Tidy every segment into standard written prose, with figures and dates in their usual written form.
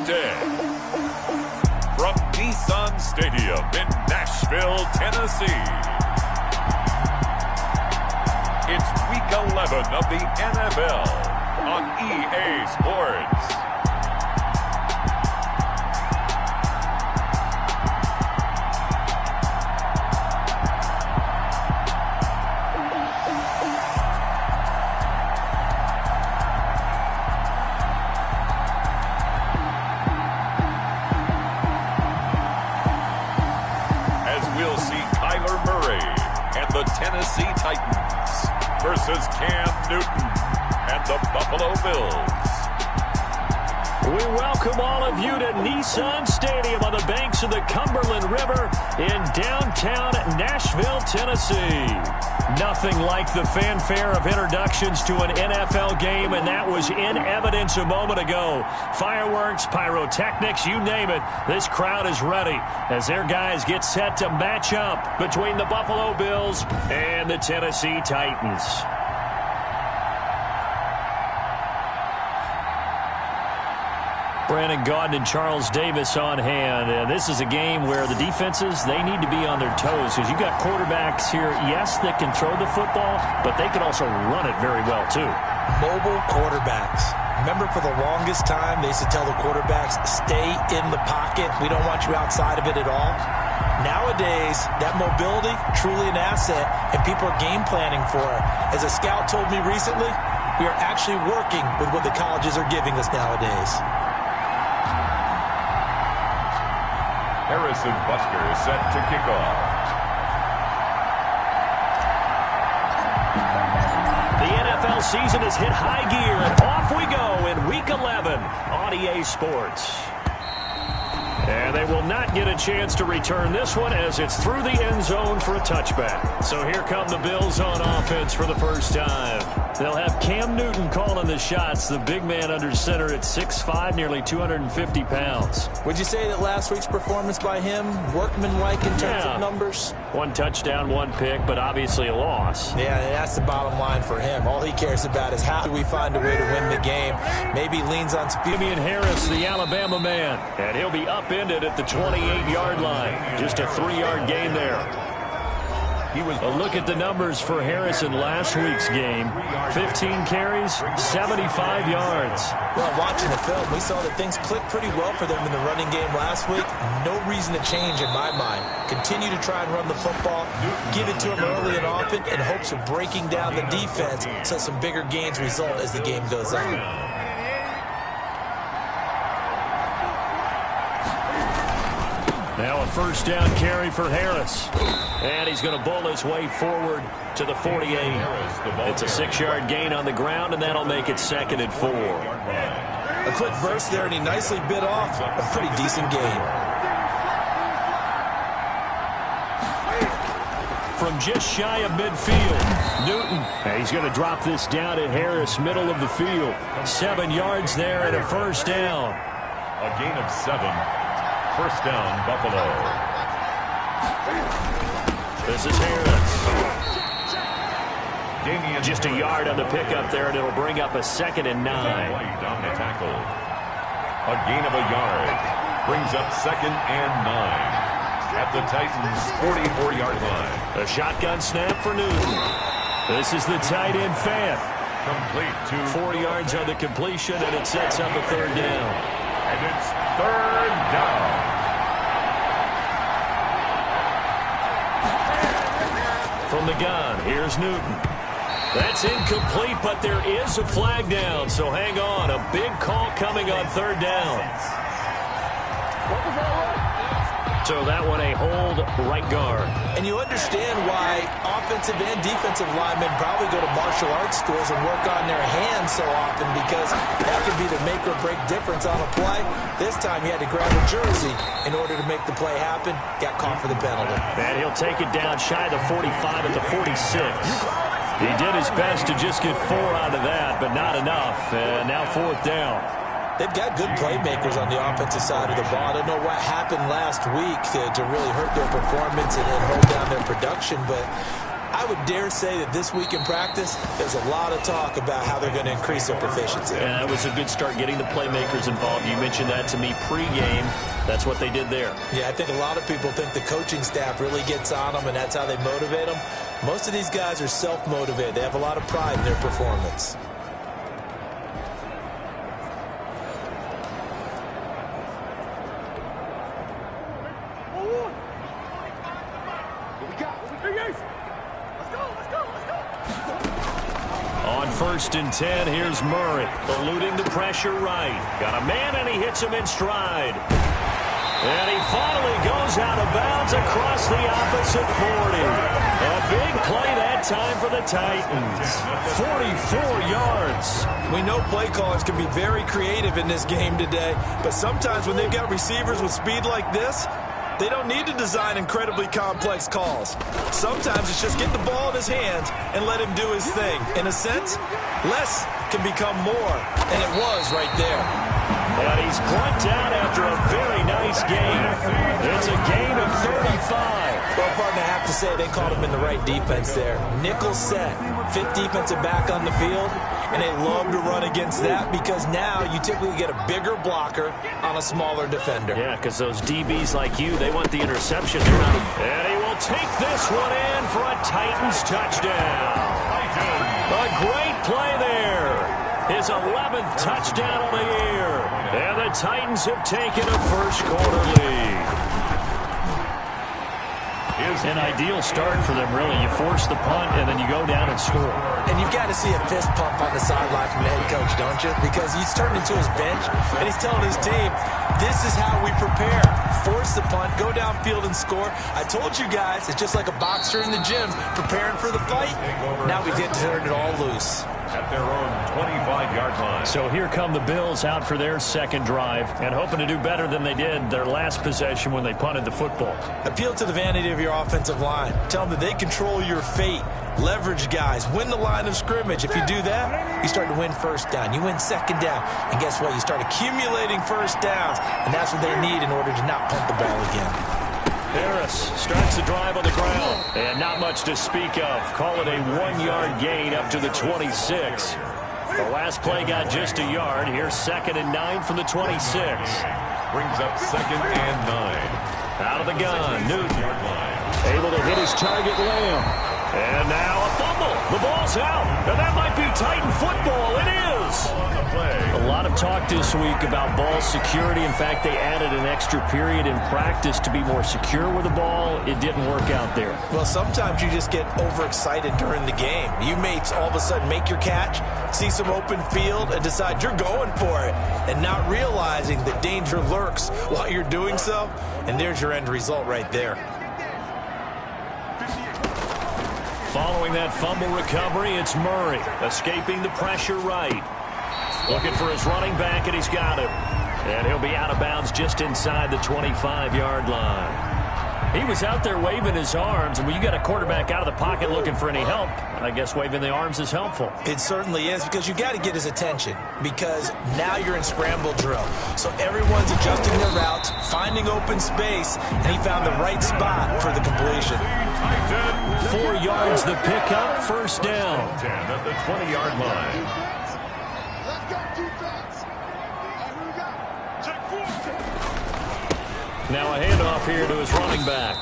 day. From Nissan Stadium in Nashville, Tennessee, it's Week 11 of the NFL on EA Sports. Tennessee Titans versus Cam Newton and the Buffalo Bills. We welcome all of you to Nissan Stadium on the banks of the Cumberland River in downtown Nashville, Tennessee. Nothing like the fanfare of introductions to an NFL game, and that was in evidence a moment ago. Fireworks, pyrotechnics, you name it, this crowd is ready as their guys get set to match up between the Buffalo Bills and the Tennessee Titans. Brandon Gaudin and Charles Davis on hand. And this is a game where the defenses, they need to be on their toes because you got quarterbacks here, yes, that can throw the football, but they can also run it very well, too. Mobile quarterbacks. Remember, for the longest time, they used to tell the quarterbacks, stay in the pocket. We don't want you outside of it at all. Nowadays, that mobility, truly an asset, and people are game planning for it. As a scout told me recently, we are actually working with what the colleges are giving us nowadays. Harrison Busker set to kick off. The NFL season has hit high gear, and off we go in Week 11 on EA Sports. And they will not get a chance to return this one as it's through the end zone for a touchback. So here come the Bills on offense for the first time. They'll have Cam Newton calling the shots, the big man under center at 6'5", nearly 250 pounds. Would you say that last week's performance by him, workmanlike in terms of numbers? One touchdown, one pick, but obviously a loss. Yeah, that's the bottom line for him. All he cares about is how do we find a way to win the game. Maybe he leans on speed. Damian Harris, the Alabama man, and he'll be upended at the 28-yard line. Just a 3-yard gain there. A look at the numbers for Harris in last week's game. 15 carries, 75 yards. Well, watching the film, we saw that things clicked pretty well for them in the running game last week. No reason to change in my mind. Continue to try and run the football, give it to him early and often in hopes of breaking down the defense so some bigger gains result as the game goes on. Now a first down carry for Harris. And he's going to bowl his way forward to the 48. It's a 6-yard gain on the ground, and that'll make it 2nd and 4. A quick burst there, and he nicely bit off a pretty decent gain. From just shy of midfield, Newton. He's going to drop this down to Harris, middle of the field. 7 yards there and a first down. A gain of 7. First down, Buffalo. This is Harris. Just a yard on the pickup there, and it'll bring up a 2nd and 9. On the tackle. A gain of a yard. Brings up 2nd and 9. At the Titans' 44-yard line. A shotgun snap for Newton. This is the tight end fan. Complete to 4 yards on the completion, and it sets up a 3rd down. And it's 3rd down. From the gun, here's Newton. That's incomplete, but there is a flag down, so hang on. A big call coming on 3rd down. So that one a hold right guard. And you understand why offensive and defensive linemen probably go to martial arts schools and work on their hands so often, because that could be the make or break difference on a play. This time he had to grab a jersey in order to make the play happen. Got caught for the penalty. And he'll take it down shy of the 45 at the 46. He did his best to just get 4 out of that, but not enough. And now 4th down. They've got good playmakers on the offensive side of the ball. I don't know what happened last week to really hurt their performance and hold down their production, but I would dare say that this week in practice, there's a lot of talk about how they're going to increase their proficiency. And that was a good start getting the playmakers involved. You mentioned that to me pregame. That's what they did there. Yeah, I think a lot of people think the coaching staff really gets on them, and that's how they motivate them. Most of these guys are self-motivated. They have a lot of pride in their performance. On 1st and 10, here's Murray, eluding the pressure right. Got a man, and he hits him in stride. And he finally goes out of bounds across the opposite 40. A big play that time for the Titans. 44 yards. We know play callers can be very creative in this game today, but sometimes when they've got receivers with speed like this, they don't need to design incredibly complex calls. Sometimes it's just get the ball in his hands and let him do his thing. In a sense, less can become more, and it was right there. And he's brought down after a very nice game. It's a gain of 35. Well, partner, I have to say they called him in the right defense there. Nickel set, 5th defensive back on the field, and they love to run against that because now you typically get a bigger blocker on a smaller defender. Yeah, because those DBs like you, they want the interception. And he will take this one in for a Titans touchdown. A great play there. His 11th touchdown on the year. And the Titans have taken a first-quarter lead. An ideal start for them, really. You force the punt, and then you go down and score. And you've got to see a fist pump on the sideline from the head coach, don't you? Because he's turned into his bench, and he's telling his team, this is how we prepare. Force the punt, go downfield and score. I told you guys, it's just like a boxer in the gym preparing for the fight. Now we get to turn it all loose. At their own 25-yard line. So here come the Bills out for their second drive and hoping to do better than they did their last possession when they punted the football. Appeal to the vanity of your offensive line. Tell them that they control your fate. Leverage guys. Win the line of scrimmage. If you do that, you start to win first down. You win second down. And guess what? You start accumulating first downs. And that's what they need in order to not punt the ball again. Harris starts the drive on the ground. And not much to speak of. Call it a 1-yard gain up to the 26. The last play got just a yard. Here's 2nd and 9 from the 26. Brings up 2nd and 9. Out of the gun, Newton. Able to hit his target, Lamb. And now a fumble. The ball's out. And that might be Titan football. It is. A lot of talk this week about ball security. In fact, they added an extra period in practice to be more secure with the ball. It didn't work out there. Well, sometimes you just get overexcited during the game. You may all of a sudden make your catch, see some open field, and decide you're going for it, and not realizing the danger lurks while you're doing so. And there's your end result right there. Following that fumble recovery, it's Murray escaping the pressure right. Looking for his running back, and he's got him. And he'll be out of bounds just inside the 25-yard line. He was out there waving his arms, and when you got a quarterback out of the pocket looking for any help, I guess waving the arms is helpful. It certainly is, because you got to get his attention, because now you're in scramble drill. So everyone's adjusting their routes, finding open space, and he found the right spot for the completion. 4 yards the pickup, first down. At the 20-yard line. Now a handoff here to his running back.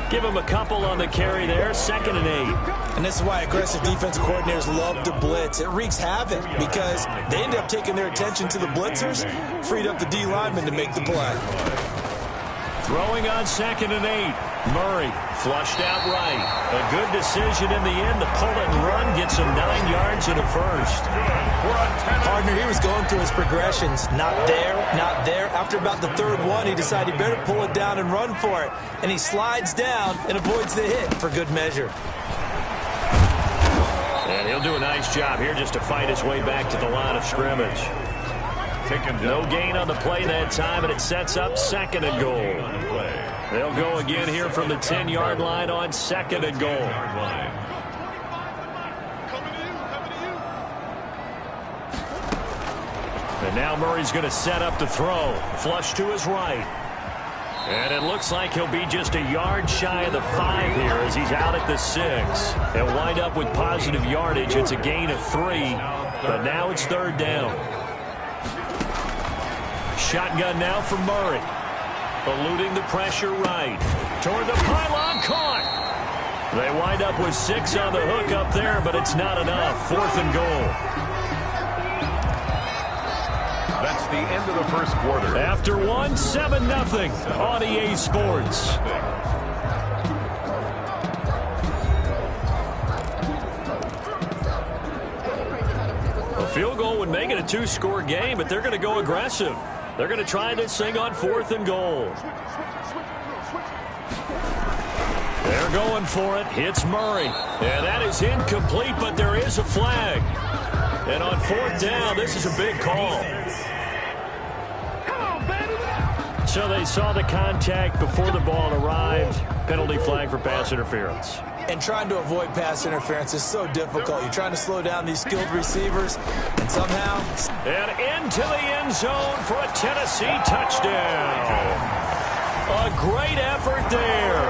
Give him a couple on the carry there, 2nd and 8. And this is why aggressive defensive coordinators love to blitz. It wreaks havoc because they end up taking their attention to the blitzers, freed up the D lineman to make the play. Throwing on 2nd and 8. Murray flushed out right. A good decision in the end to pull it and run. Gets him 9 yards and a first. Partner, he was going through his progressions. Not there, not there. After about the 3rd one, he decided he better pull it down and run for it. And he slides down and avoids the hit for good measure. And he'll do a nice job here just to fight his way back to the line of scrimmage. No gain on the play that time, and it sets up 2nd and goal. They'll go again here from the 10-yard line on 2nd and goal. And now Murray's going to set up the throw. Flush to his right. And it looks like he'll be just a yard shy of the 5 here as he's out at the 6. He'll wind up with positive yardage. It's a gain of 3, but now it's 3rd down. Shotgun now for Murray. Eluding the pressure right. Toward the pylon, caught. They wind up with 6 on the hook up there, but it's not enough. 4th and goal. That's the end of the first quarter. After 1, 7-0 on EA Sports. A field goal would make it a 2-score game, but they're going to go aggressive. They're going to try this thing on 4th and goal. They're going for it. Hits Murray. And that is incomplete, but there is a flag. And on 4th down, this is a big call. So they saw the contact before the ball arrived. Penalty flag for pass interference. And trying to avoid pass interference is so difficult. You're trying to slow down these skilled receivers, and somehow... And into the end zone for a Tennessee touchdown. A great effort there.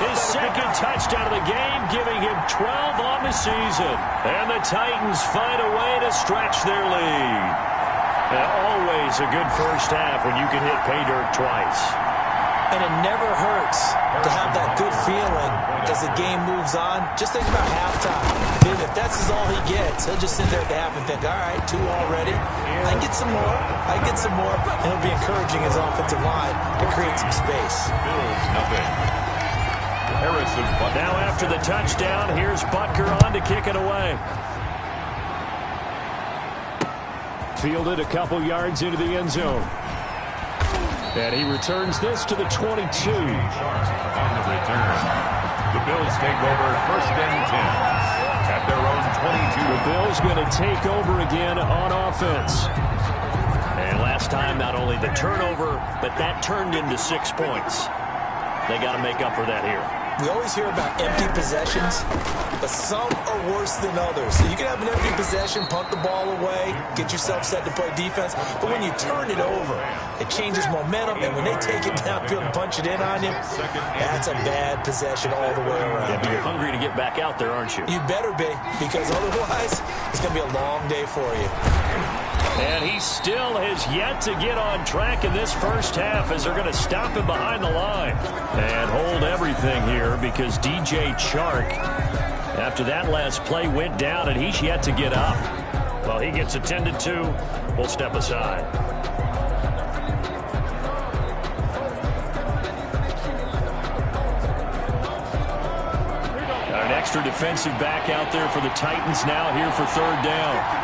His 2nd touchdown of the game, giving him 12 on the season. And the Titans find a way to stretch their lead. And always a good first half when you can hit pay dirt twice. And it never hurts to have that good feeling as the game moves on. Just think about halftime. If that's all he gets, he'll just sit there at the half and think, all right, 2 already. I can get some more. I can get some more. And he'll be encouraging his offensive line to create some space. Bills, nothing. Harrison. Now after the touchdown, here's Butker on to kick it away. Fielded a couple yards into the end zone. And he returns this to the 22. On the return, the Bills take over 1st and 10 at their own 22. The Bills going to take over again on offense. And last time, not only the turnover, but that turned into 6 points. They got to make up for that here. We always hear about empty possessions, but some are worse than others. So you can have an empty possession, punt the ball away, get yourself set to play defense. But when you turn it over, it changes momentum. And when they take it downfield and punch it in on you, that's a bad possession all the way around. Yeah, but you're hungry to get back out there, aren't you? You better be, because otherwise it's going to be a long day for you. And he still has yet to get on track in this first half as they're going to stop him behind the line. And hold everything here because DJ Chark, after that last play, went down and he's yet to get up. Well, he gets attended to. We'll step aside. An extra defensive back out there for the Titans now here for 3rd down.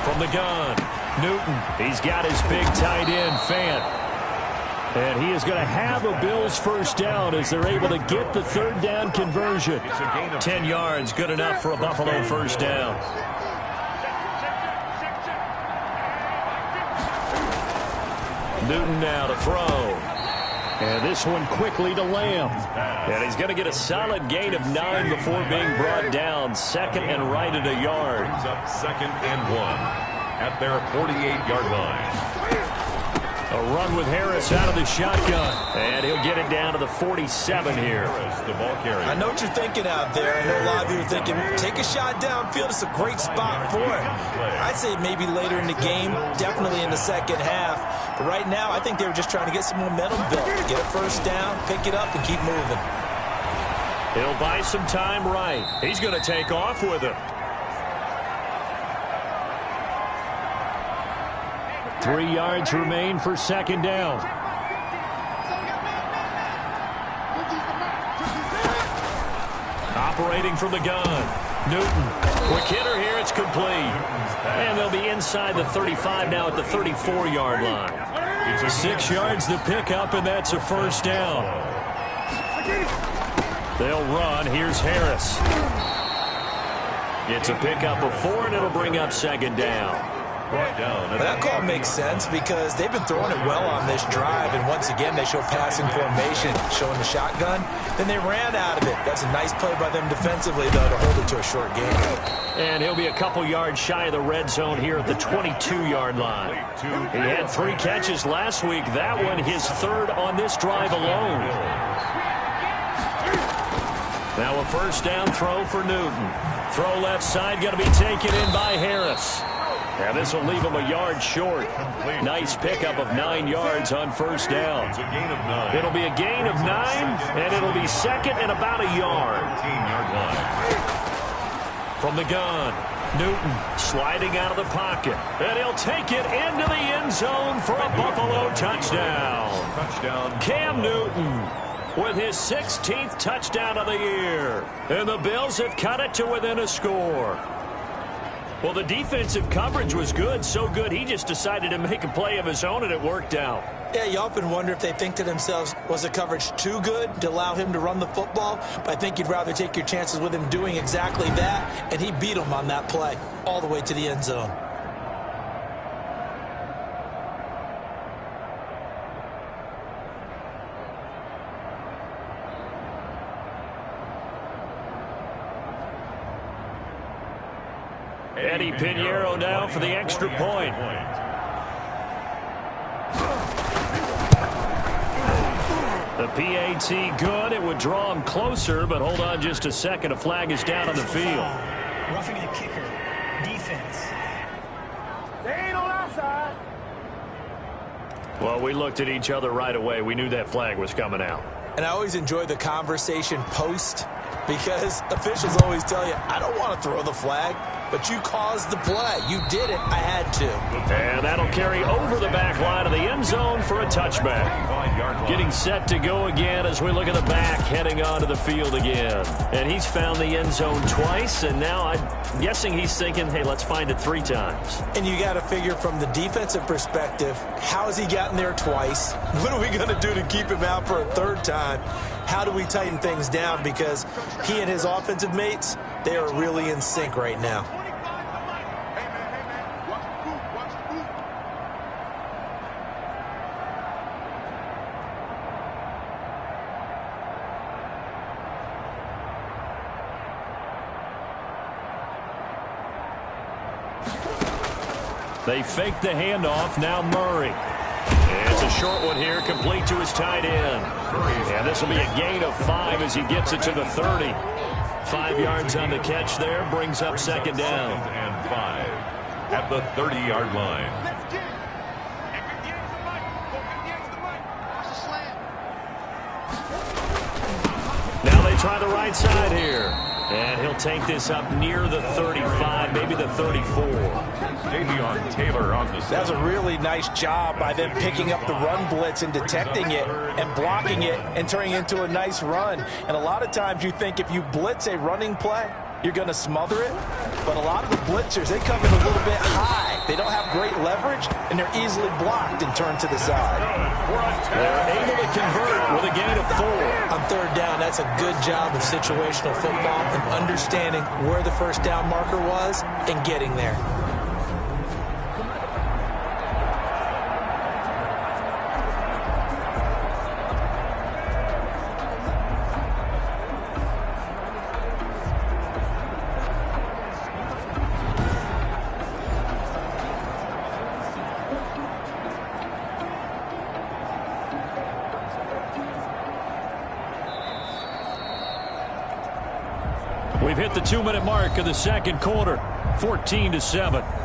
From the gun, Newton. He's got his big tight end, Fant. And he is going to have a Bills first down as they're able to get the 3rd down conversion. 10 yards, good enough for a Buffalo first down. Newton now to throw. And this one quickly to Lamb. And he's going to get a solid gain of 9 before being brought down. 2nd and right at a yard. Brings up 2nd and 1 at their 48-yard line. A run with Harris out of the shotgun. And he'll get it down to the 47 here. The ball carrier. I know what you're thinking out there. I know a lot of you are thinking, take a shot downfield. It's a great spot for it. I'd say maybe later in the game, definitely in the second half. But right now, I think they were just trying to get some momentum built. Get a first down, pick it up, and keep moving. He'll buy some time right. He's going to take off with it. 3 yards remain for 2nd down. Operating from the gun. Newton. Quick hitter here. It's complete. And they'll be inside the 35 now at the 34-yard line. 6 yards to pick up, and that's a first down. They'll run. Here's Harris. It's a pickup of 4, and it'll bring up 2nd down. brought down. But that call makes sense because they've been throwing it well on this drive, and once again they show passing formation, showing the shotgun. Then they ran out of it. That's a nice play by them defensively, though, to hold it to a short game. And he'll be a couple yards shy of the red zone here at the 22-yard line. He had 3 catches last week. That one his 3rd on this drive alone. Now a first down throw for Newton. Throw left side, going to be taken in by Harris. And this will leave him a yard short. Nice pickup of 9 yards on first down. It's a gain of 9. It'll be a gain of 9, and it'll be 2nd and about a yard. 13-yard line. From the gun, Newton sliding out of the pocket. And he'll take it into the end zone for a Buffalo touchdown. Touchdown. Cam Newton with his 16th touchdown of the year. And the Bills have cut it to within a score. Well, the defensive coverage was good, so good he just decided to make a play of his own, and it worked out. Yeah, you often wonder if they think to themselves, was the coverage too good to allow him to run the football? But I think you'd rather take your chances with him doing exactly that, and he beat him on that play all the way to the end zone. Eddie Pinheiro now for the extra point. The PAT good. It would draw him closer, but hold on just a second. A flag is down on the field. Roughing the kicker. Defense. They ain't on our side. Well, we looked at each other right away. We knew that flag was coming out. And I always enjoy the conversation post because officials always tell you, I don't want to throw the flag, but you caused the play. You did it. I had to. And that'll carry over the back line of the end zone for a touchback. Getting set to go again as we look at the back heading onto the field again. And he's found the end zone twice, and now I'm guessing he's thinking, hey, let's find it 3 times. And you got to figure from the defensive perspective, how has he gotten there twice? What are we going to do to keep him out for a 3rd time? How do we tighten things down? Because he and his offensive mates, they are really in sync right now. They fake the handoff. Now Murray. And it's a short one here, complete to his tight end. And this will be a gain of 5 as he gets it to the 30. 5 yards on the catch there, brings up 2nd down. 2nd and 5 at the 30-yard line. Now they try the right side here. And he'll take this up near the 35, maybe the 34. Davion Taylor on the set. That's a really nice job by them picking up the run blitz and detecting it and blocking it and turning it into a nice run. And a lot of times you think if you blitz a running play, you're going to smother it. But a lot of the blitzers, they come in a little bit high. They don't have great leverage, and they're easily blocked and turned to the side. They're able to convert with a gain of 4. On 3rd down, that's a good job of situational football and understanding where the first down marker was and getting there. We've hit the 2-minute mark of the 2nd quarter, 14-7.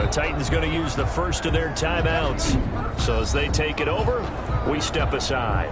Titans going to use the first of their timeouts. So as they take it over, we step aside.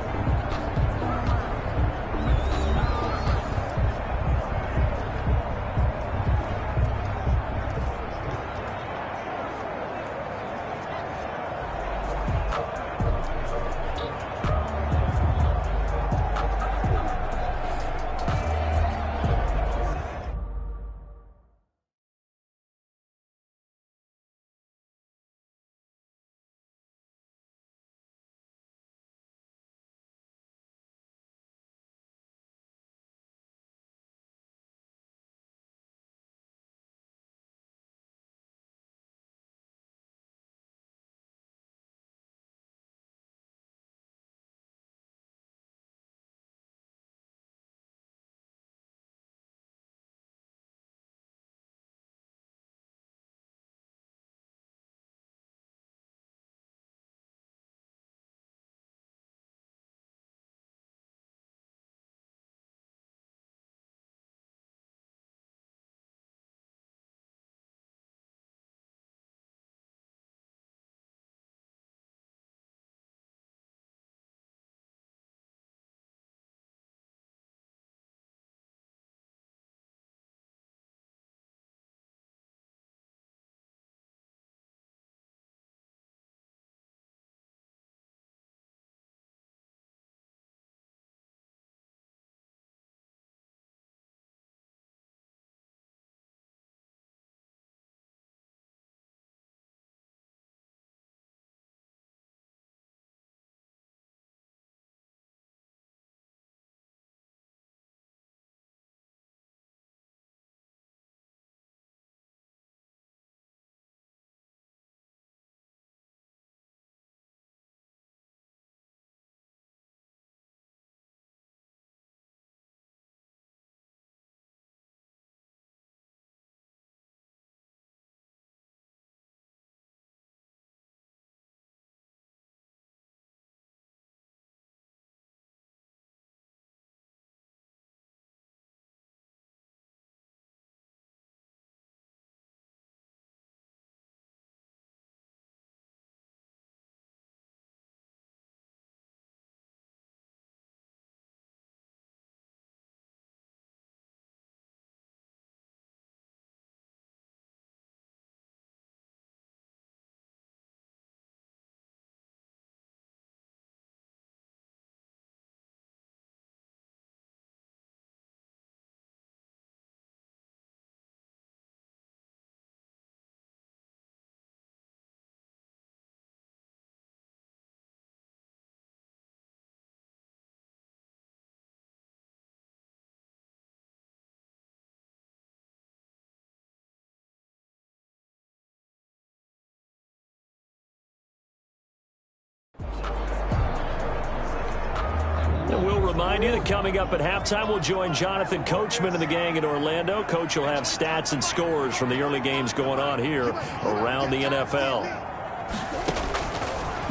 And we'll remind you that coming up at halftime, we'll join Jonathan Coachman and the gang in Orlando. Coach will have stats and scores from the early games going on here around the NFL.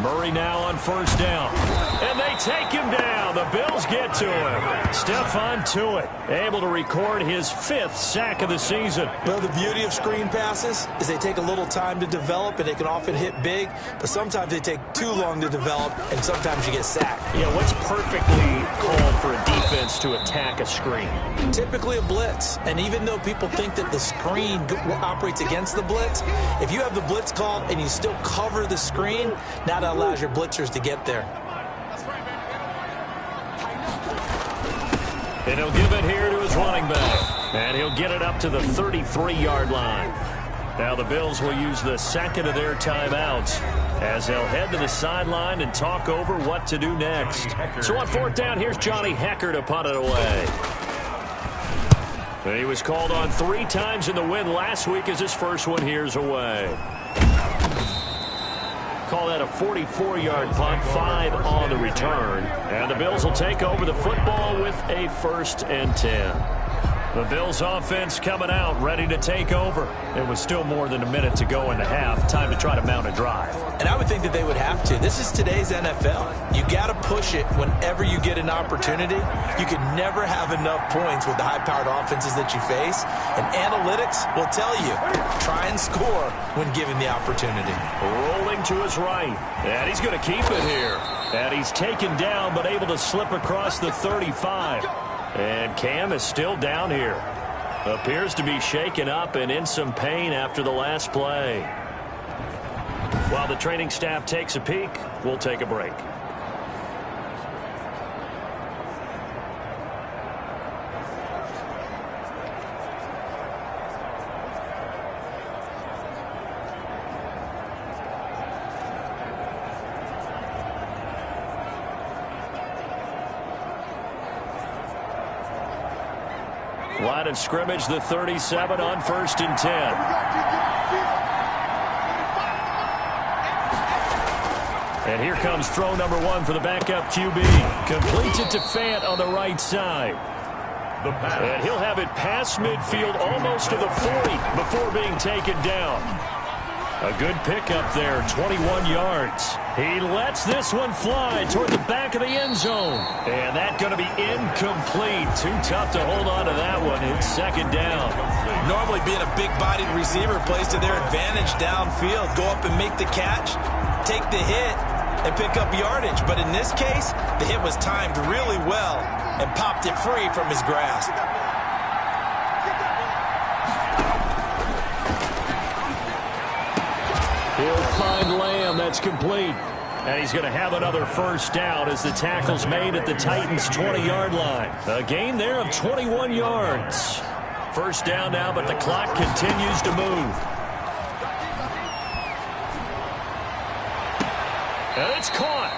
Murray now on first down. And they take him down. The Bills get to him. Stephon Tuitt able to record his 5th sack of the season. Well, the beauty of screen passes is they take a little time to develop, and they can often hit big, but sometimes they take too long to develop, and sometimes you get sacked. Yeah, what's perfectly called for a defense to attack a screen? Typically a blitz, and even though people think that the screen operates against the blitz, if you have the blitz called and you still cover the screen, now that allows your blitzers to get there. And he'll give it here to his running back. And he'll get it up to the 33-yard line. Now the Bills will use the second of their timeouts as they'll head to the sideline and talk over what to do next. So on fourth down, here's Johnny Hekker to punt it away. And he was called on 3 times in the win last week as his first one here's away. Call that a 44-yard punt, 5 on the return. And the Bills will take over the football with a 1st and 10. The Bills offense coming out, ready to take over. It was still more than a minute to go in the half. Time to try to mount a drive. And I would think that they would have to. This is today's NFL. You got to push it whenever you get an opportunity. You can never have enough points with the high-powered offenses that you face. And analytics will tell you, try and score when given the opportunity. Rolling to his right. And he's going to keep it here. And he's taken down but able to slip across the 35. And Cam is still down here. Appears to be shaken up and in some pain after the last play. While the training staff takes a peek, we'll take a break. Line of scrimmage, the 37 on 1st and 10. And here comes throw number 1 for the backup QB. Completes it to Fant on the right side. And he'll have it past midfield almost to the 40 before being taken down. A good pickup there, 21 yards. He lets this one fly toward the back of the end zone. And that's going to be incomplete. Too tough to hold on to that one. It's 2nd down. Normally being a big-bodied receiver plays to their advantage downfield. Go up and make the catch, take the hit, and pick up yardage. But in this case, the hit was timed really well and popped it free from his grasp. He'll find Lamb. That's complete. And he's going to have another 1st down as the tackle's made at the Titans' 20-yard line. A gain there of 21 yards. 1st down now, but the clock continues to move. And it's caught.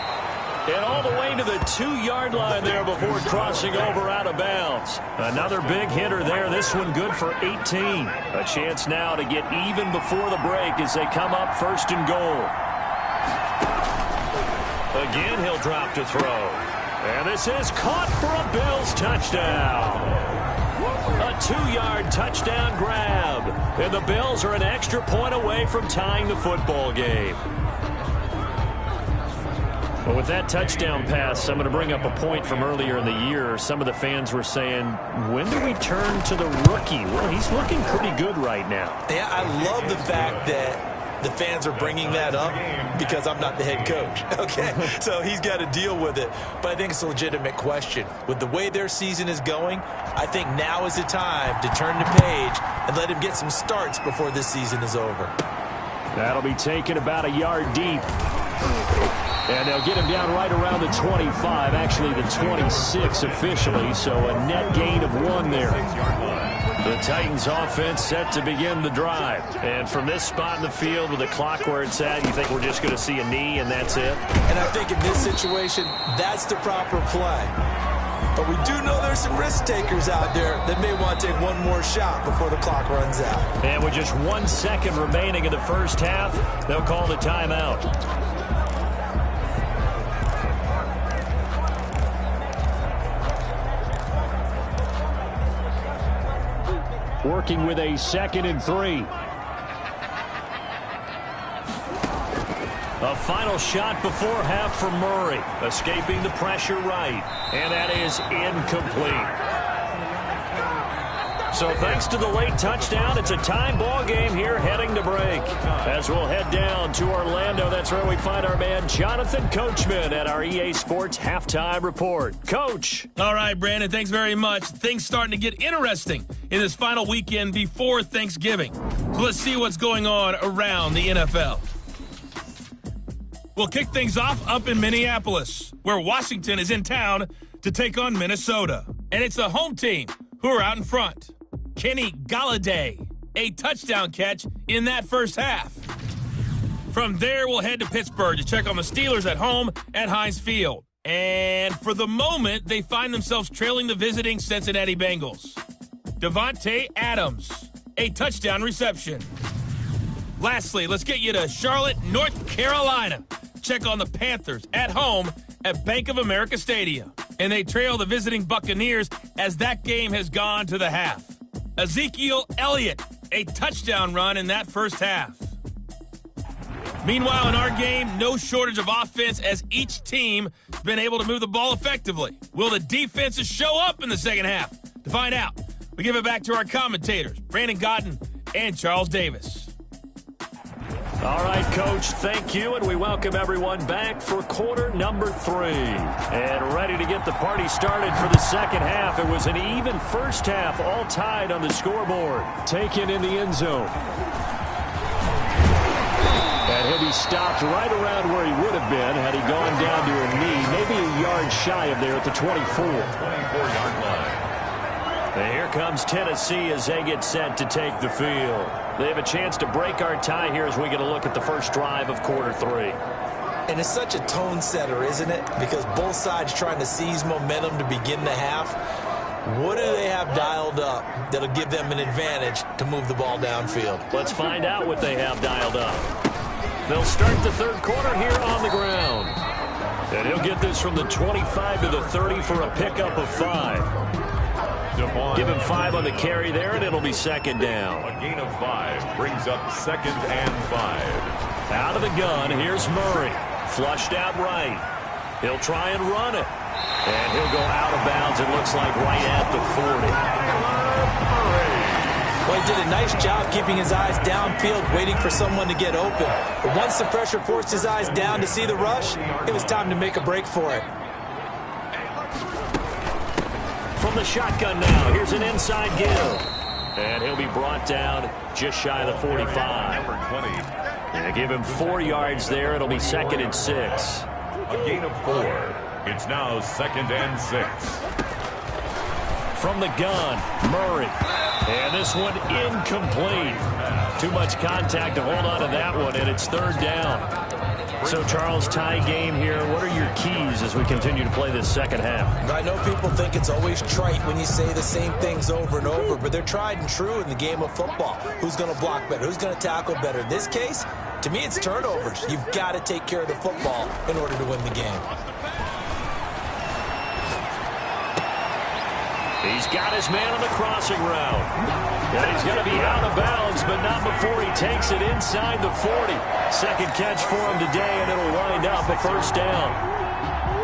And all the way to the 2-yard line there before crossing over out of bounds. Another big hitter there. This one good for 18. A chance now to get even before the break as they come up 1st and goal. Again, he'll drop to throw. And this is caught for a Bills touchdown. A 2-yard touchdown grab. And the Bills are an extra point away from tying the football game. Well, with that touchdown pass, I'm going to bring up a point from earlier in the year. Some of the fans were saying, when do we turn to the rookie? Well, he's looking pretty good right now. Yeah, I love the fact that the fans are bringing that up because I'm not the head coach. Okay, so he's got to deal with it. But I think it's a legitimate question. With the way their season is going, I think now is the time to turn the page and let him get some starts before this season is over. That'll be taken about a yard deep. And they'll get him down right around the 25, actually the 26 officially, so a net gain of 1 there. The Titans offense set to begin the drive. And from this spot in the field with the clock where it's at, you think we're just going to see a knee and that's it? And I think in this situation, that's the proper play. But we do know there's some risk takers out there that may want to take one more shot before the clock runs out. And with just 1 second remaining in the 1st half, they'll call the timeout. working with a 2nd and 3. A final shot before half for Murray, escaping the pressure right, and that is incomplete. So thanks to the late touchdown, it's a tie ball game here heading to break. As we'll head down to Orlando, that's where we find our man Jonathan Coachman at our EA Sports Halftime Report. Coach. All right, Brandon, thanks very much. Things starting to get interesting in this final weekend before Thanksgiving. So let's see what's going on around the NFL. We'll kick things off up in Minneapolis, where Washington is in town to take on Minnesota. And it's the home team who are out in front. Kenny Golladay, a touchdown catch in that first half. From there, we'll head to Pittsburgh to check on the Steelers at home at Heinz Field. And for the moment, they find themselves trailing the visiting Cincinnati Bengals. Devontae Adams, a touchdown reception. Lastly, let's get you to Charlotte, North Carolina. Check on the Panthers at home at Bank of America Stadium. And they trail the visiting Buccaneers as that game has gone to the half. Ezekiel Elliott, a touchdown run in that first half. Meanwhile, in our game, no shortage of offense as each team has been able to move the ball effectively. Will the defenses show up in the second half? To find out, we give it back to our commentators, Brandon Godden and Charles Davis. All right, Coach, thank you, and we welcome everyone back for quarter number 3. And ready to get the party started for the second half. It was an even first half, all tied on the scoreboard. Taken in the end zone. And he'll be stopped right around where he would have been had he gone down to a knee, maybe a yard shy of there at the 24. 24-yard line. And here comes Tennessee as they get set to take the field. They have a chance to break our tie here as we get a look at the first drive of quarter 3. And it's such a tone setter, isn't it? Because both sides trying to seize momentum to begin the half. What do they have dialed up that'll give them an advantage to move the ball downfield? Let's find out what they have dialed up. They'll start the third quarter here on the ground. And he'll get this from the 25 to the 30 for a pickup of 5. Give him 5 on the carry there, and it'll be second down. A gain of 5 brings up 2nd and 5. Out of the gun, here's Murray. Flushed out right. He'll try and run it. And he'll go out of bounds, it looks like right at the 40. Well, he did a nice job keeping his eyes downfield, waiting for someone to get open. But once the pressure forced his eyes down to see the rush, it was time to make a break for it. From the shotgun now, here's an inside give. And he'll be brought down just shy of the 45. Number 20. And give him 4 yards there. It'll be 2nd and 6. A gain of 4. It's now 2nd and 6. From the gun, Murray. And this one incomplete. Too much contact to hold on to that one, and it's 3rd down. So, Charles, tie game here. What are your keys as we continue to play this second half? I know people think it's always trite when you say the same things over and over, but they're tried and true in the game of football. Who's going to block better? Who's going to tackle better? In this case, to me, it's turnovers. You've got to take care of the football in order to win the game. He's got his man on the crossing route. And he's going to be out of bounds, but not before he takes it inside the 40. Second catch for him today, and it'll wind up a first down.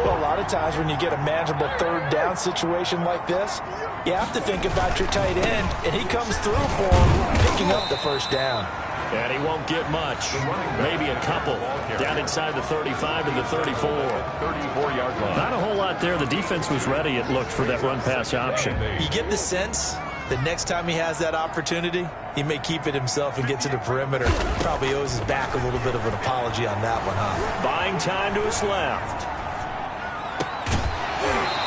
Well, a lot of times when you get a manageable 3rd down situation like this, you have to think about your tight end, and he comes through for him, picking up the first down. And he won't get much. Maybe a couple down inside the 35 to the 34. 34-yard line. Not a whole lot there. The defense was ready, it looked, for that run-pass option. You get the sense that next time he has that opportunity, he may keep it himself and get to the perimeter. Probably owes his back a little bit of an apology on that one, huh? Buying time to his left.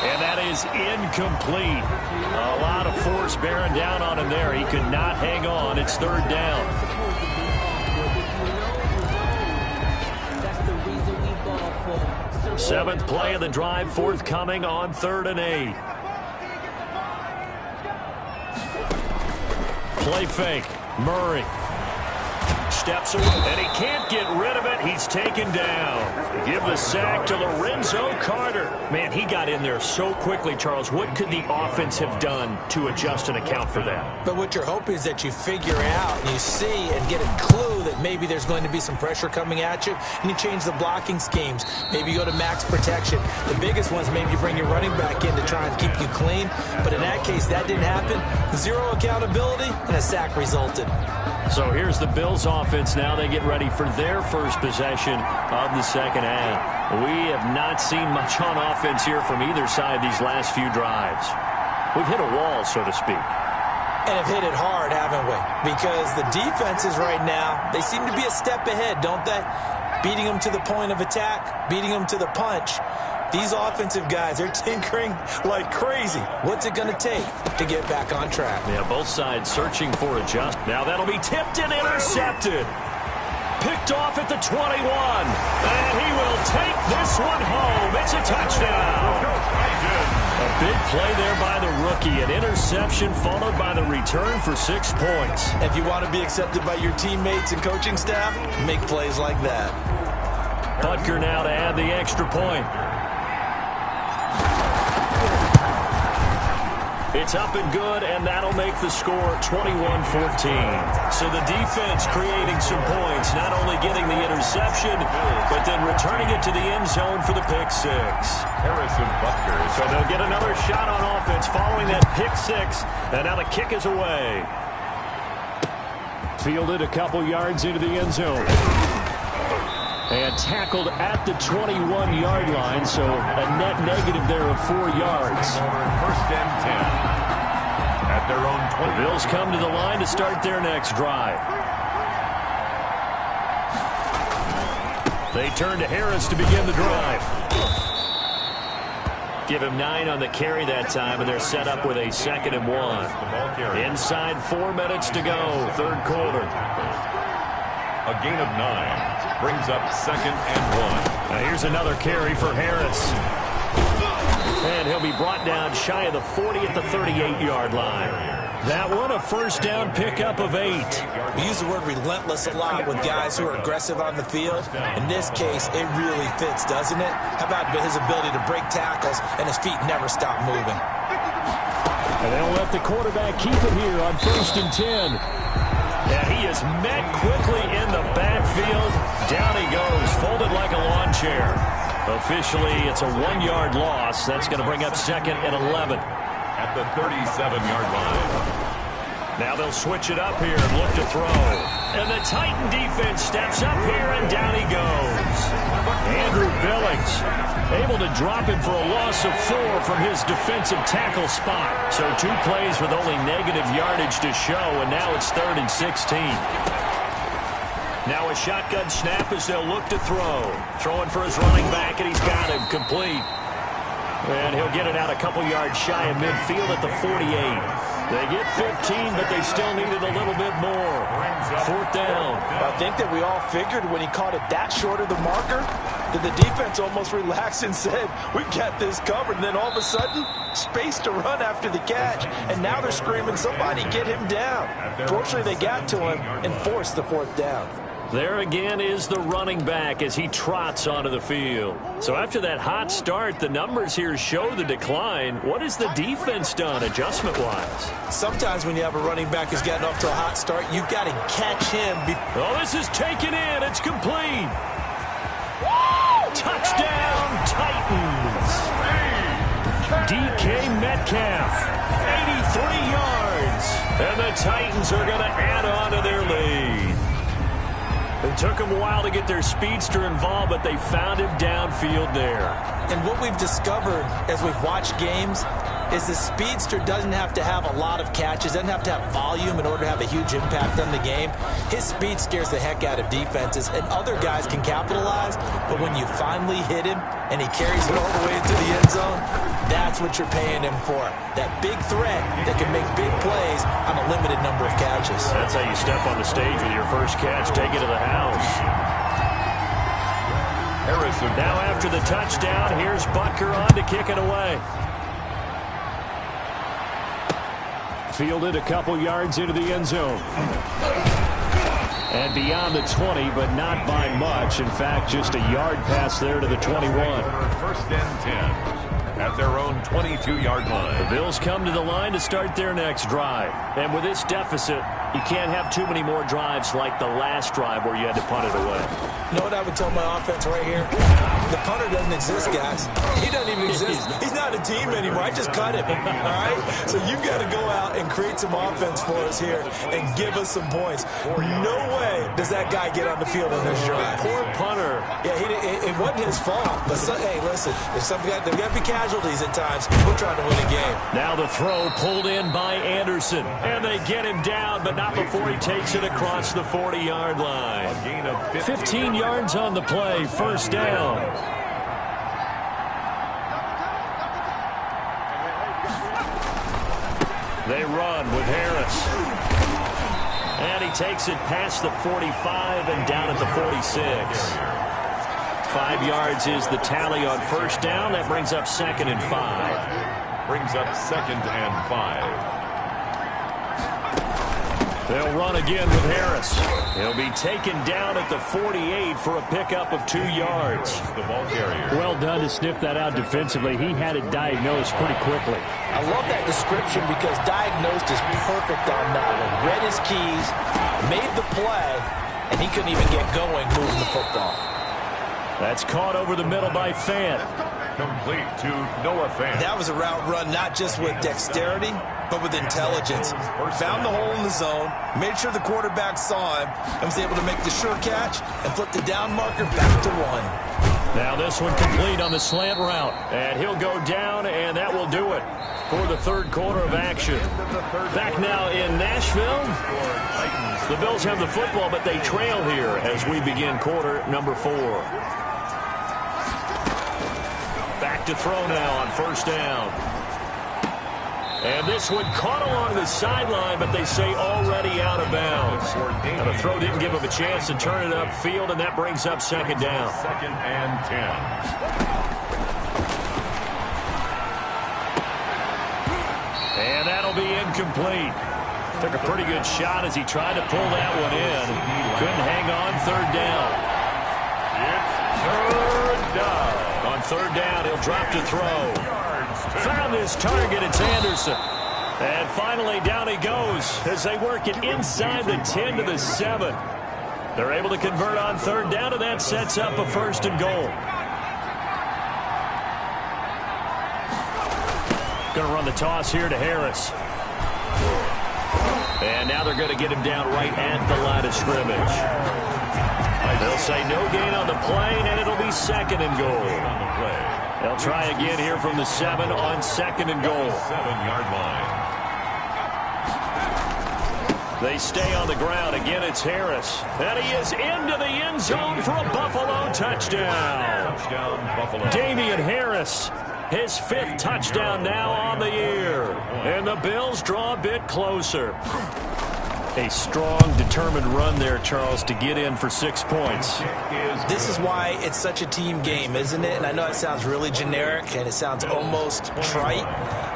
And that is incomplete. A lot of force bearing down on him there. He could not hang on. It's 3rd down. Seventh play of the drive forthcoming on 3rd and 8. Play fake. Murray. steps away, and he can't get rid of it. He's taken down. Give the sack to Lorenzo Carter. Man, he got in there so quickly, Charles. What could the offense have done to adjust and account for that? But what you're hoping is that you figure out and you see and get a clue that maybe there's going to be some pressure coming at you, and you change the blocking schemes. Maybe you go to max protection. The biggest ones, maybe you bring your running back in to try and keep you clean. But in that case, that didn't happen. Zero accountability, and a sack resulted. So here's the Bills offense now. They get ready for their first possession of the second half. We have not seen much on offense here from either side these last few drives. We've hit a wall, so to speak. And have hit it hard, haven't we? Because the defenses right now, they seem to be a step ahead, don't they? Beating them to the point of attack, beating them to the punch. These offensive guys, they're tinkering like crazy. What's it going to take to get back on track? Yeah, both sides searching for a just. Now that'll be tipped and intercepted. Picked off at the 21. And he will take this one home. It's a touchdown. A big play there by the rookie. An interception followed by the return for 6 points. If you want to be accepted by your teammates and coaching staff, make plays like that. Butker now to add the extra point. It's up and good, and that'll make the score 21-14. So the defense creating some points, not only getting the interception, but then returning it to the end zone for the pick six. Harrison Butker. So they'll get another shot on offense following that pick six, and now the kick is away. Fielded a couple yards into the end zone. And tackled at the 21-yard line, so a net negative there of 4 yards. First and 10. At their own 20. The Bills come to the line to start their next drive. They turn to Harris to begin the drive. Give him 9 on the carry that time, and they're set up with a 2nd and 1. Inside 4 minutes to go, third quarter. A gain of 9. Brings up 2nd and 1. Now here's another carry for Harris. And he'll be brought down shy of the 40 at the 38-yard line. That one a first down pickup of 8. We use the word relentless a lot with guys who are aggressive on the field. In this case, it really fits, doesn't it? How about his ability to break tackles and his feet never stop moving? And they'll let the quarterback keep it here on 1st and 10. Yeah, he is met quickly in the backfield. Down he goes, folded like a lawn chair. Officially, it's a 1-yard loss. That's going to bring up 2nd and 11. At the 37-yard line. Now they'll switch it up here and look to throw. And the Titan defense steps up here, and down he goes. Andrew Billings able to drop him for a loss of 4 from his defensive tackle spot. So 2 plays with only negative yardage to show, and now it's 3rd and 16. Now a shotgun snap as they'll look to throw. Throwing for his running back, and he's got him complete. And he'll get it out a couple yards shy of midfield at the 48. They get 15, but they still needed a little bit more. 4th down. I think that we all figured when he caught it that short of the marker that the defense almost relaxed and said, we got this covered. And then all of a sudden, space to run after the catch. And now they're screaming, somebody get him down. Fortunately, they got to him and forced the 4th down. There again is the running back as he trots onto the field. So after that hot start, the numbers here show the decline. What has the defense done adjustment-wise? Sometimes when you have a running back who's gotten off to a hot start, you've got to catch him. Oh, this is taken in. It's complete. Touchdown, Titans. DK Metcalf, 83 yards. And the Titans are going to add on to their lead. It took them a while to get their speedster involved, but they found him downfield there. And what we've discovered as we've watched games is the speedster doesn't have to have a lot of catches, doesn't have to have volume in order to have a huge impact on the game. His speed scares the heck out of defenses, and other guys can capitalize, but when you finally hit him and he carries it all the way into the end zone, that's what you're paying him for. That big threat that can make big plays on a limited number of catches. That's how you step on the stage with your first catch, take it to the house. Harrison. Now after the touchdown, here's Butker on to kick it away. Fielded a couple yards into the end zone. And beyond the 20, but not by much. In fact, just a yard pass there to the 21. First and 10 at their own 22-yard line. The Bills come to the line to start their next drive. And with this deficit, you can't have too many more drives like the last drive where you had to punt it away. You know what I would tell my offense right here? The punter doesn't exist, guys. He doesn't even exist. He's not a team anymore. I just cut him, all right? So you've got to go out and create some offense for us here and give us some points. No way does that guy get on the field on this drive. Poor punter. Yeah, it wasn't his fault. But, hey, listen, there's got to be casualties at times. We're trying to win a game. Now the throw pulled in by Anderson. And they get him down, but not before he takes it across the 40-yard line. A gain of 15 yards on the play, first down. They run with Harris. And he takes it past the 45 and down at the 46. 5 yards is the tally on first down. That brings up 2nd and 5. Brings up 2nd and 5. They'll run again with Harris. He'll be taken down at the 48 for a pickup of 2 yards. The ball carrier. Well done to sniff that out defensively. He had it diagnosed pretty quickly. I love that description because diagnosed is perfect on that one. Read his keys, made the play, and he couldn't even get going moving the football. That's caught over the middle by Fant. Complete to Noah Fant. That was a route run not just with dexterity, but with intelligence. Found the hole in the zone, made sure the quarterback saw him, and was able to make the sure catch and flip the down marker back to 1. Now this one complete on the slant route. And he'll go down, and that will do it for the third quarter of action. Back now in Nashville. The Bills have the football, but they trail here as we begin quarter number 4. Back to throw now on first down. And this one caught along the sideline, but they say already out of bounds. Now the throw didn't give him a chance to turn it upfield, and that brings up 2nd down. 2nd and 10. And that'll be incomplete. Took a pretty good shot as he tried to pull that one in. Couldn't hang on, 3rd down. It's 3rd down. On 3rd down, he'll drop to throw. Found his target, it's Anderson. And finally, down he goes as they work it inside the 10 to the 7. They're able to convert on 3rd down, and that sets up a 1st and goal. Going to run the toss here to Harris. And now they're going to get him down right at the line of scrimmage. They'll say no gain on the play, and it'll be 2nd and goal. They'll try again here from the 7 on 2nd and goal. 7-yard line. They stay on the ground. Again, it's Harris. And he is into the end zone for a Buffalo touchdown. Touchdown, Buffalo. Damian Harris, his 5th touchdown now on the year. And the Bills draw a bit closer. A strong, determined run there, Charles, to get in for 6 points. This is why it's such a team game, isn't it? And I know it sounds really generic and it sounds almost trite,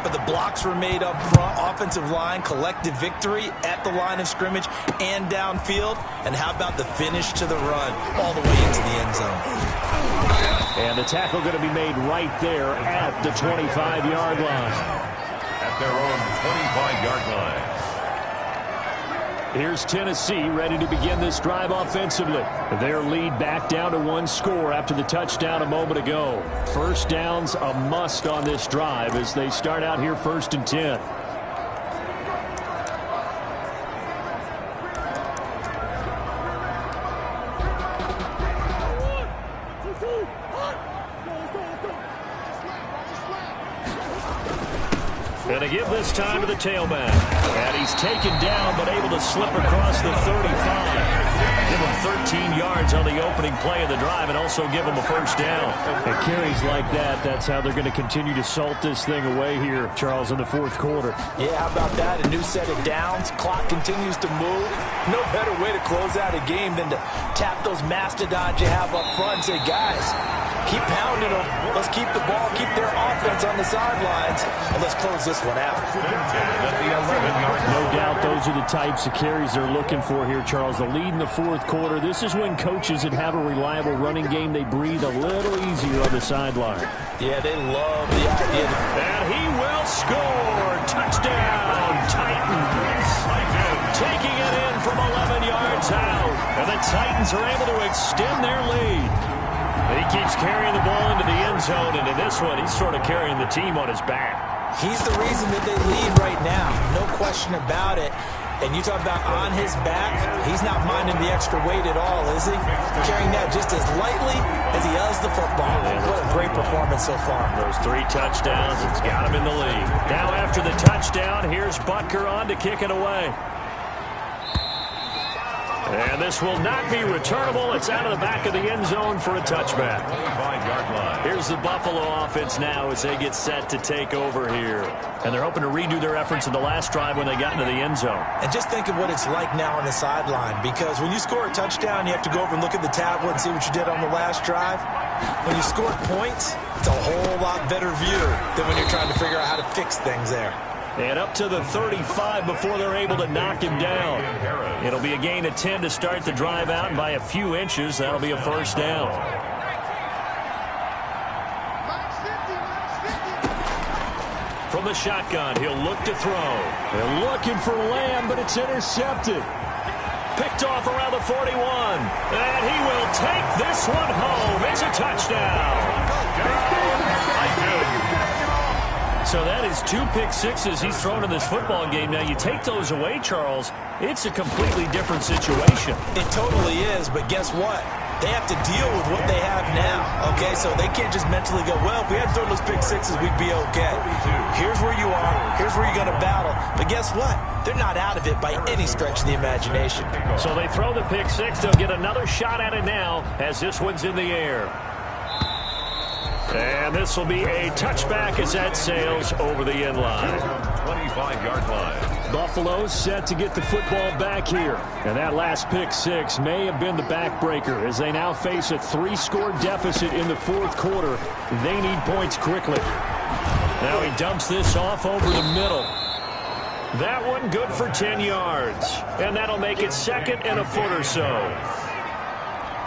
but the blocks were made up front, offensive line, collective victory at the line of scrimmage and downfield. And how about the finish to the run all the way into the end zone? And the tackle going to be made right there at the 25-yard line. At their own 25-yard line. Here's Tennessee ready to begin this drive offensively. Their lead back down to 1 score after the touchdown a moment ago. First down's a must on this drive as they start out here 1st and 10. And a give this time to the tailback. And he's taken down, but able to slip across the 35. Give him 13 yards on the opening play of the drive and also give him a first down. And carries like that, that's how they're going to continue to salt this thing away here, Charles, in the 4th quarter. Yeah, how about that? A new set of downs. Clock continues to move. No better way to close out a game than to tap those mastodons you have up front and say, guys, Keep pounding them. Let's keep the ball, keep their offense on the sidelines, and let's close this one out. No doubt those are the types of carries they're looking for here, Charles. The lead in the fourth quarter. This is when coaches that have a reliable running game, they breathe a little easier on the sideline. Yeah, they love the idea. And he will score. Touchdown, Titans. Taking it in from 11 yards out. And the Titans are able to extend their lead. He keeps carrying the ball into the end zone, and in this one, he's sort of carrying the team on his back. He's the reason that they lead right now. No question about it. And you talk about on his back, he's not minding the extra weight at all, is he? Carrying that just as lightly as he does the football. What a great performance so far. Those 3 touchdowns, it's got him in the lead. Now after the touchdown, here's Butker on to kick it away. And this will not be returnable. It's out of the back of the end zone for a touchback. 25-yard line. Here's the Buffalo offense now as they get set to take over here. And they're hoping to redo their efforts in the last drive when they got into the end zone. And just think of what it's like now on the sideline, because when you score a touchdown, you have to go over and look at the tablet and see what you did on the last drive. When you score points, it's a whole lot better view than when you're trying to figure out how to fix things there. And up to the 35 before they're able to knock him down. It'll be a gain of 10 to start the drive out, and by a few inches, that'll be a first down. From the shotgun, he'll look to throw. They're looking for Lamb, but it's intercepted. Picked off around the 41. And he will take this one home. It's a touchdown. So that is 2 pick sixes he's thrown in this football game. Now, you take those away, Charles, it's a completely different situation. It totally is, but guess what? They have to deal with what they have now, okay? So they can't just mentally go, well, if we had thrown those pick sixes, we'd be okay. Here's where you are. Here's where you're going to battle. But guess what? They're not out of it by any stretch of the imagination. So they throw the pick six. They'll get another shot at it now as this one's in the air. And this will be a touchback as that sails over the end line. 25-yard line. Buffalo set to get the football back here. And that last pick six may have been the backbreaker as they now face a 3-score deficit in the fourth quarter. They need points quickly. Now he dumps this off over the middle. That one good for 10 yards. And that'll make it second and a foot or so.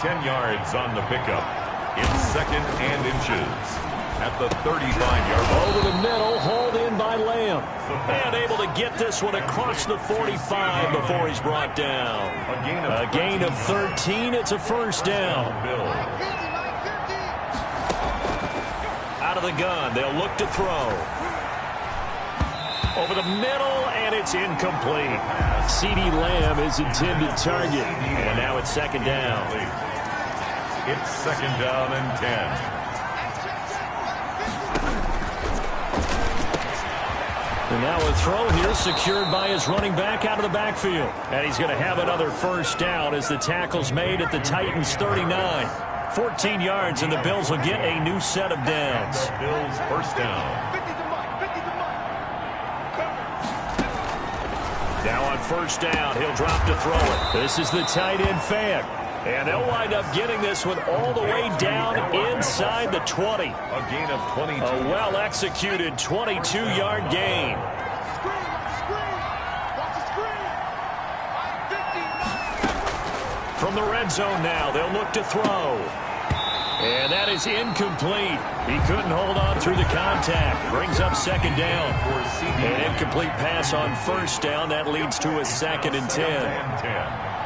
10 yards on the pickup. It's second and inches at the 35-yard line. Over the middle, hauled in by Lamb. And able to get this one across the 45 before he's brought down. A gain of 13. It's a first down. Out of the gun, they'll look to throw. Over the middle, and it's incomplete. CeeDee Lamb is intended target. And now it's second down. It's second down and 10. And now a throw here secured by his running back out of the backfield. And he's going to have another first down as the tackle's made at the Titans' 39. 14 yards, and the Bills will get a new set of downs. Bills first down. Now on first down, he'll drop to throw it. This is the tight end fan. And they'll wind up getting this one all the way down inside the 20. A gain of 22. A well-executed 22-yard gain. From the red zone now, they'll look to throw. And that is incomplete. He couldn't hold on through the contact. Brings up second down. An incomplete pass on first down. That leads to a second and 10.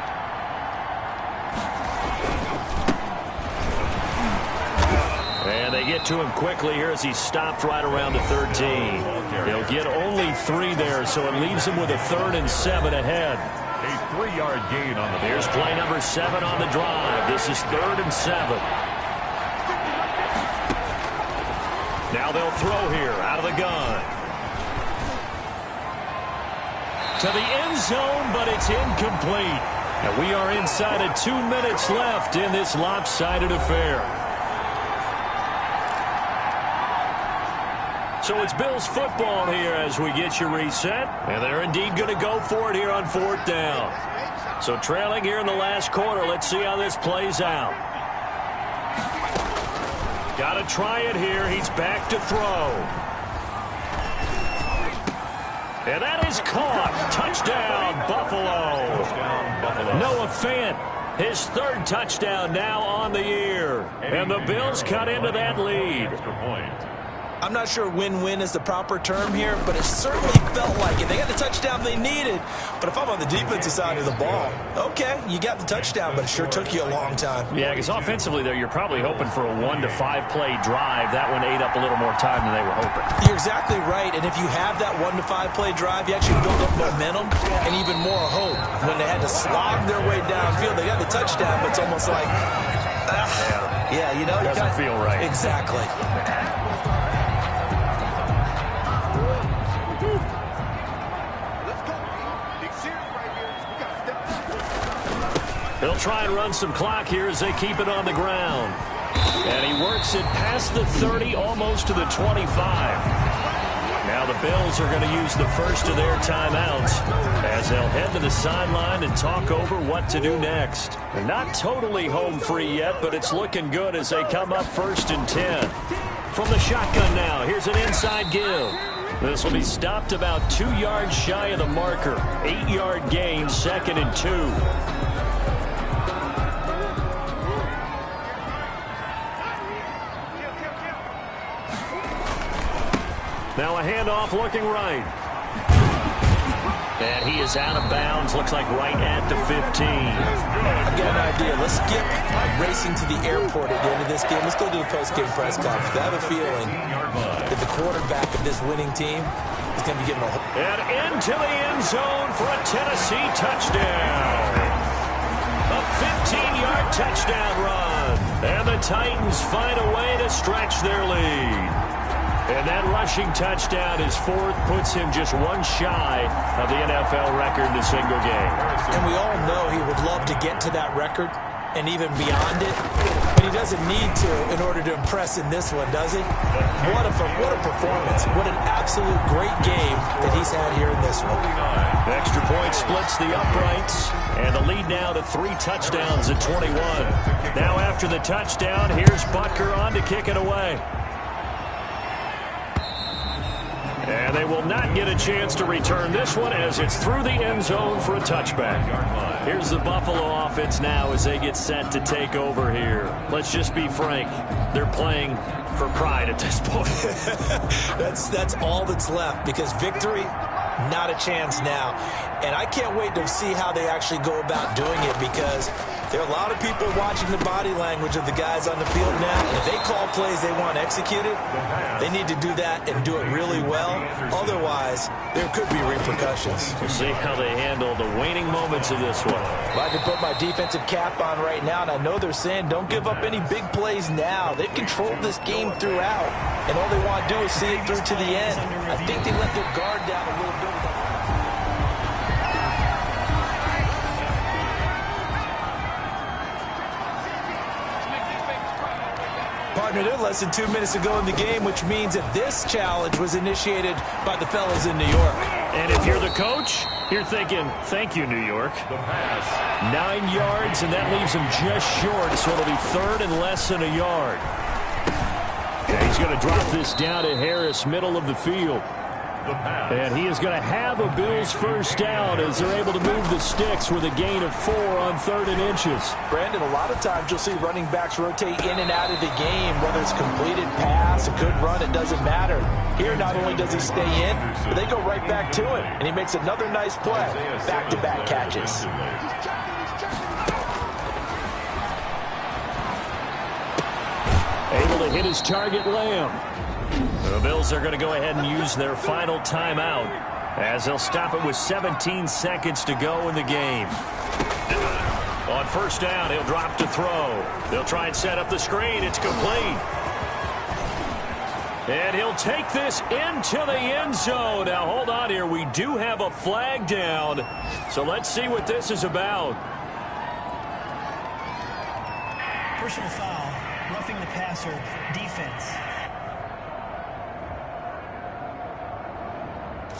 And they get to him quickly here as he stopped right around the 13. They'll get only 3 there, so it leaves him with a 3rd and 7 ahead. A 3-yard gain on the play. Here's play number 7 on the drive. This is 3rd and 7. Now they'll throw here out of the gun. To the end zone, but it's incomplete. And we are inside of 2 minutes left in this lopsided affair. So it's Bills football here as we get you reset. And they're indeed going to go for it here on 4th down. So trailing here in the last quarter, let's see how this plays out. Got to try it here. He's back to throw. And that is caught. Touchdown, Buffalo. Noah Fant, his third touchdown now on the year. And the Bills cut into that lead. I'm not sure win-win is the proper term here, but it certainly felt like it. They got the touchdown they needed, but if I'm on the defensive side of the ball, okay, you got the touchdown, but it sure took you a long time. Yeah, because offensively, though, you're probably hoping for a 1 to 5 play drive. That one ate up a little more time than they were hoping. You're exactly right, and if you have that 1 to 5 play drive, you actually build up momentum and even more hope. When they had to slog their way downfield, they got the touchdown, but it's almost like, yeah, you know, doesn't feel right. Exactly. He'll try and run some clock here as they keep it on the ground. And he works it past the 30, almost to the 25. Now the Bills are going to use the first of their timeouts as they'll head to the sideline and talk over what to do next. They're not totally home free yet, but it's looking good as they come up 1st and 10. From the shotgun now, here's an inside give. This will be stopped about 2 yards shy of the marker. 8-yard gain, 2nd and 2. Now a handoff looking right. And he is out of bounds. Looks like right at the 15. I've got an idea. Let's skip racing to the airport at the end of this game. Let's go to the post-game press conference. I have a feeling that the quarterback of this winning team is going to be getting a... And into the end zone for a Tennessee touchdown. A 15-yard touchdown run. And the Titans find a way to stretch their lead. And that rushing touchdown, his 4th, puts him just 1 shy of the NFL record in a single game. And we all know he would love to get to that record and even beyond it, but he doesn't need to in order to impress in this one, does he? What a performance. What an absolute great game that he's had here in this one. The extra point splits the uprights, and the lead now to 3 touchdowns at 21. Now after the touchdown, here's Butker on to kick it away. And they will not get a chance to return this one as it's through the end zone for a touchback. Here's the Buffalo offense now as they get set to take over here. Let's just be frank. They're playing for pride at this point. That's all that's left because victory, not a chance now. And I can't wait to see how they actually go about doing it because there are a lot of people watching the body language of the guys on the field now. And if they call plays they want executed, they need to do that and do it really well. Otherwise, there could be repercussions. We'll see how they handle the waning moments of this one. I can put my defensive cap on right now, and I know they're saying don't give up any big plays now. They've controlled this game throughout, and all they want to do is see it through to the end. I think they let their guard down a little bit. Partner, they're less than 2 minutes to go in the game, which means that this challenge was initiated by the fellas in New York. And if you're the coach, you're thinking, thank you, New York. 9 yards, and that leaves him just short, so it'll be 3rd and less than a yard. And he's going to drop this down to Harris, middle of the field. And he is going to have a Bills first down as they're able to move the sticks with a gain of 4 on 3rd and inches. Brandon, a lot of times you'll see running backs rotate in and out of the game, whether it's completed pass, a good run, it doesn't matter. Here, not only does he stay in, but they go right back to him, and he makes another nice play. Back-to-back catches. Able to hit his target, Lamb. The Bills are going to go ahead and use their final timeout as they'll stop it with 17 seconds to go in the game. On first down, he'll drop to throw. They'll try and set up the screen. It's complete. And he'll take this into the end zone. Now, hold on here. We do have a flag down. So let's see what this is about. Personal foul, roughing the passer, defense.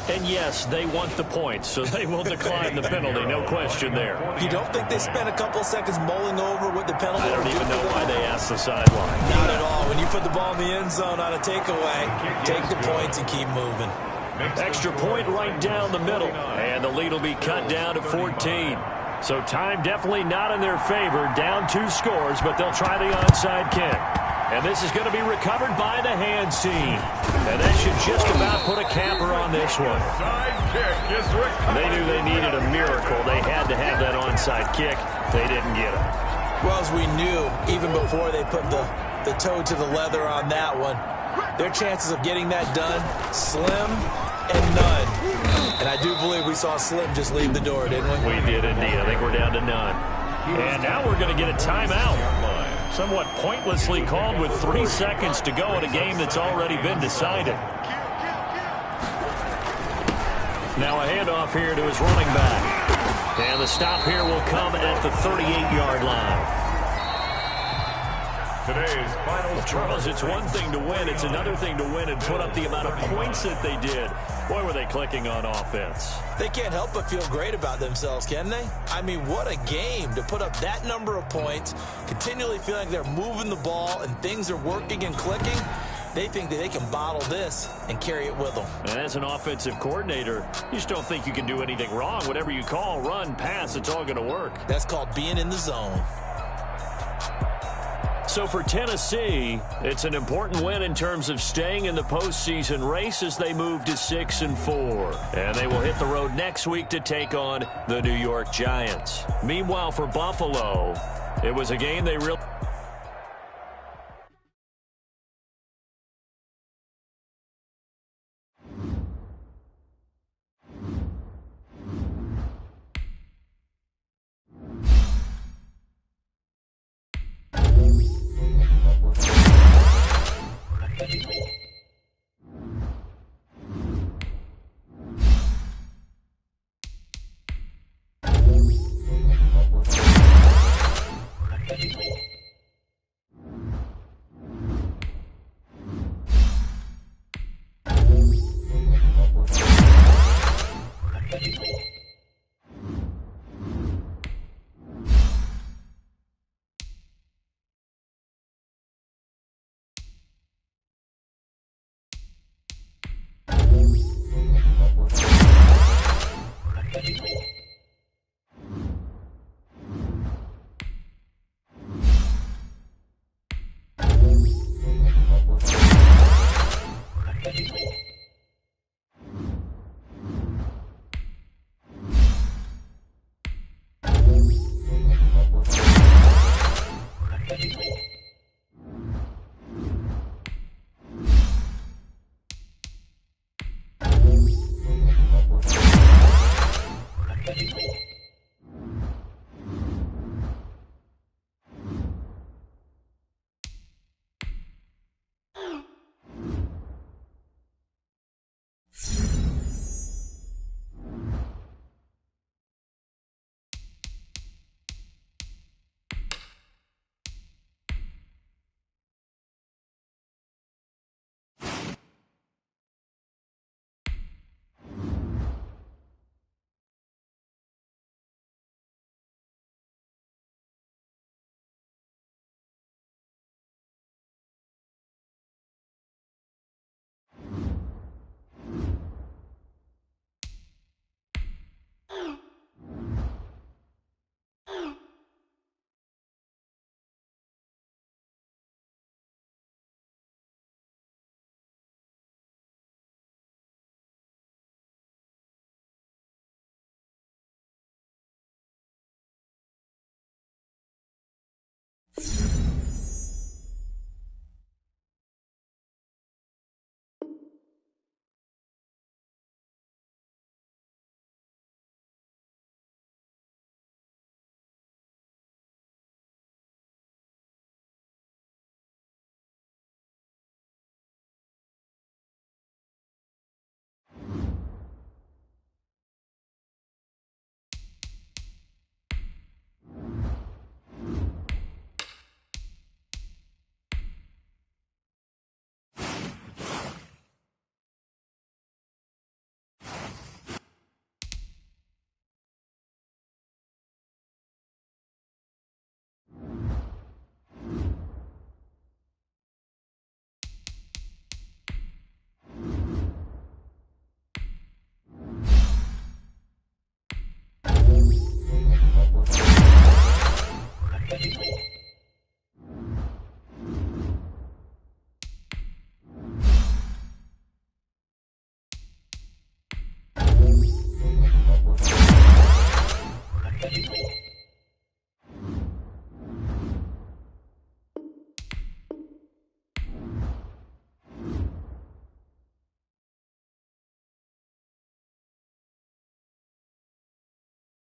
And yes, they want the points, so they will decline the penalty, no question there. You don't think they spent a couple of seconds mulling over what the penalty? I don't even know why they asked the sideline. Not at all. When you put the ball in the end zone on a takeaway, take the points and keep moving. Extra point right down the middle, and the lead will be cut down to 14. So time definitely not in their favor. Down 2 scores, but they'll try the onside kick. And this is going to be recovered by the hands team. And that should just about put a capper on this one. They knew they needed a miracle. They had to have that onside kick. They didn't get it. Well, as we knew, even before they put the toe to the leather on that one, their chances of getting that done, slim and none. And I do believe we saw Slim just leave the door, didn't we? We did indeed. I think we're down to none. And now we're going to get a timeout. Somewhat pointlessly called with 3 seconds to go in a game that's already been decided. Now a handoff here to his running back. And the stop here will come at the 38-yard line. Today's final Charles, it's one thing to win. It's another thing to win and put up the amount of points that they did. Boy, were they clicking on offense. They can't help but feel great about themselves, can they? I mean, what a game to put up that number of points, continually feeling like they're moving the ball and things are working and clicking. They think that they can bottle this and carry it with them. And as an offensive coordinator, you just don't think you can do anything wrong. Whatever you call, run, pass, it's all going to work. That's called being in the zone. So for Tennessee, it's an important win in terms of staying in the postseason race as they move to 6-4. And they will hit the road next week to take on the New York Giants. Meanwhile, for Buffalo, it was a game they really...